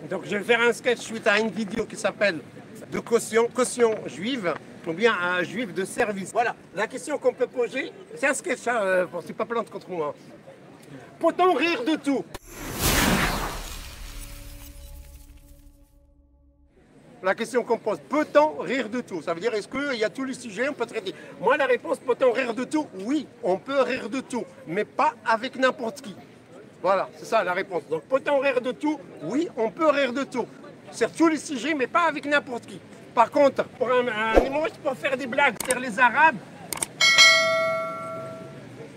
Donc je vais faire un sketch suite à une vidéo qui s'appelle de caution juive ou bien un juif de service. Voilà, la question qu'on peut poser, c'est un sketch, hein, c'est pas plainte contre moi. Peut-on rire de tout? La question qu'on pose, peut-on rire de tout? Ça veut dire, est-ce qu'il y a tous les sujets, on peut traiter? Moi, la réponse, peut-on rire de tout? Oui, on peut rire de tout, mais pas avec n'importe qui. Voilà, c'est ça la réponse. Donc, peut-on rire de tout? Oui, on peut rire de tout. Sur tous les sujets, mais pas avec n'importe qui. Par contre, pour un humoriste, pour faire des blagues sur les Arabes,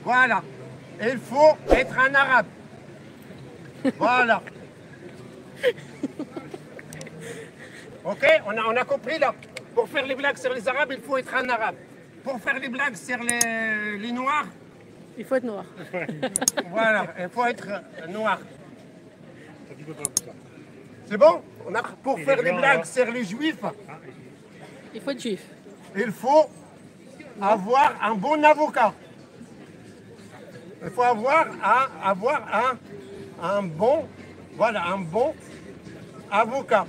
voilà, il faut être un Arabe. Voilà. Ok, on a compris là. Pour faire les blagues sur les Arabes, il faut être un Arabe. Pour faire les blagues sur les Noirs, il faut être noir. Voilà, il faut être noir. C'est bon? Pour faire les blagues sur les Juifs, il faut être juif. il faut avoir un bon avocat. Il faut avoir un bon avocat.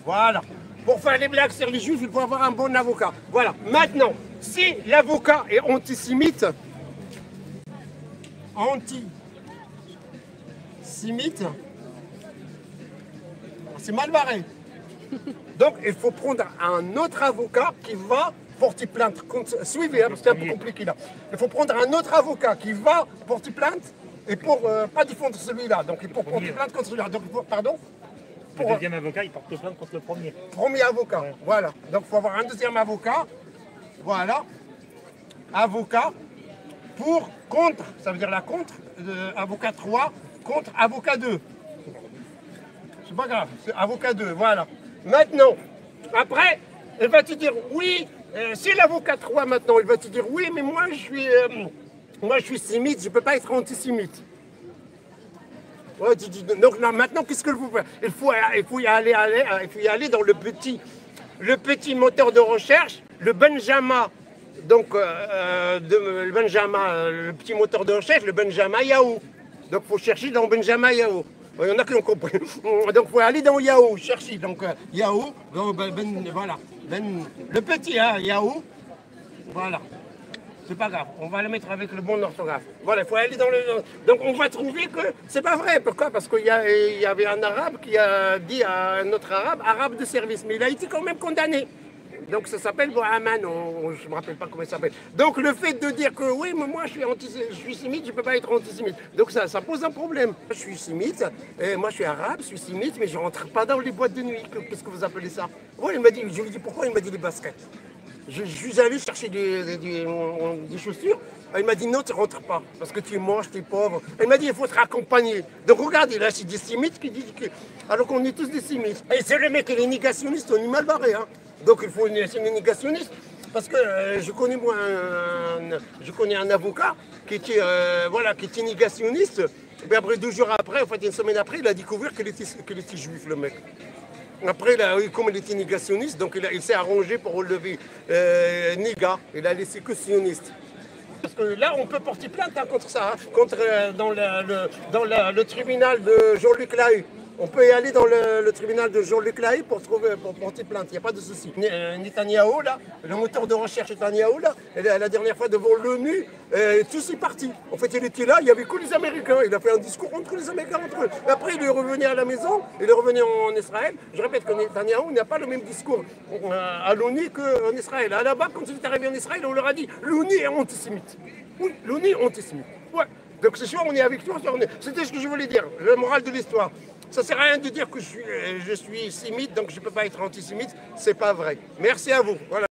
Voilà. Pour faire les blagues sur les juifs, il faut avoir un bon avocat. Voilà. Maintenant, si l'avocat est antisémite, c'est mal barré. Donc, il faut prendre un autre avocat qui va porter plainte contre... Suivez, hein, parce que c'est un peu compliqué là. Il faut prendre un autre avocat qui va porter plainte et pour pas défendre celui-là. Donc, il faut porter plainte contre celui-là. Donc, pardon? Le deuxième avocat, il porte plainte contre le premier. Premier avocat, ouais. Voilà. Donc, il faut avoir un deuxième avocat. Voilà. Avocat contre, ça veut dire la contre, avocat 3 contre avocat 2. C'est pas grave, c'est avocat 2, voilà. Maintenant, après, il va te dire oui, c'est l'avocat 3 maintenant, il va te dire oui, mais moi je suis sémite, je ne peux pas être antisémite. Ouais, donc là, maintenant, qu'est-ce que vous faites? Il faut y aller dans le petit moteur de recherche, le Benjamin. Donc, le petit moteur de recherche, le Benjamin Yahoo. Donc, il faut chercher dans Benjamin Yahoo. Il y en a qui ont compris. Donc, il faut aller dans Yahoo, chercher. Donc, Yahoo, voilà. Le petit, hein, Yahoo. Voilà. C'est pas grave, on va le mettre avec le bon orthographe. Voilà, il faut aller dans le... Donc on va trouver que c'est pas vrai. Pourquoi? Parce qu'il y avait un arabe qui a dit à un autre arabe de service, mais il a été quand même condamné. Donc ça s'appelle Bohaman, je ne me rappelle pas comment il s'appelle. Donc le fait de dire que oui, mais moi je suis sémite, je ne peux pas être antisémite. Donc ça pose un problème. Je suis sémite, et moi je suis arabe, je suis sémite, mais je ne rentre pas dans les boîtes de nuit. Qu'est-ce que vous appelez ça? Ouais, il m'a dit, je lui ai dit pourquoi, il m'a dit les baskets. Je suis allé chercher des chaussures. Il m'a dit non, tu ne rentres pas parce que tu manges, tu es pauvre. Il m'a dit il faut te raccompagner. Donc regardez, là c'est des sémites qui disent que. Alors qu'on est tous des sémites. Et c'est le mec, il est négationniste, on est mal barré. Hein. Donc il faut une négationniste. Parce que je connais un avocat qui était négationniste. Et après 2 jours après, en fait une semaine après, il a découvert qu'il était juif, le mec. Après, comme il était négationniste, donc il s'est arrangé pour relever négat. Il a laissé que sioniste. Parce que là, on peut porter plainte hein, contre ça, hein, dans le tribunal de Jean-Luc Lahaye. On peut y aller dans le tribunal de Jean-Luc Lahaye pour porter plainte, il n'y a pas de souci. Netanyahou, là, le moteur de recherche Netanyahou, là, la dernière fois devant l'ONU, tous est parti. En fait, il était là, il n'y avait que les Américains. Il a fait un discours entre les Américains entre eux. Après, il est revenu à la maison, il est revenu en Israël. Je répète que Netanyahou n'a pas le même discours à l'ONU qu'en Israël. Là-bas, quand il est arrivé en Israël, on leur a dit l'ONU est antisémite. Oui, l'ONU est antisémite. Ouais. Donc c'est sûr, on est avec toi. C'était ce que je voulais dire, le moral de l'histoire. Ça ne sert à rien de dire que je suis sémite, donc je ne peux pas être antisémite. C'est pas vrai. Merci à vous. Voilà.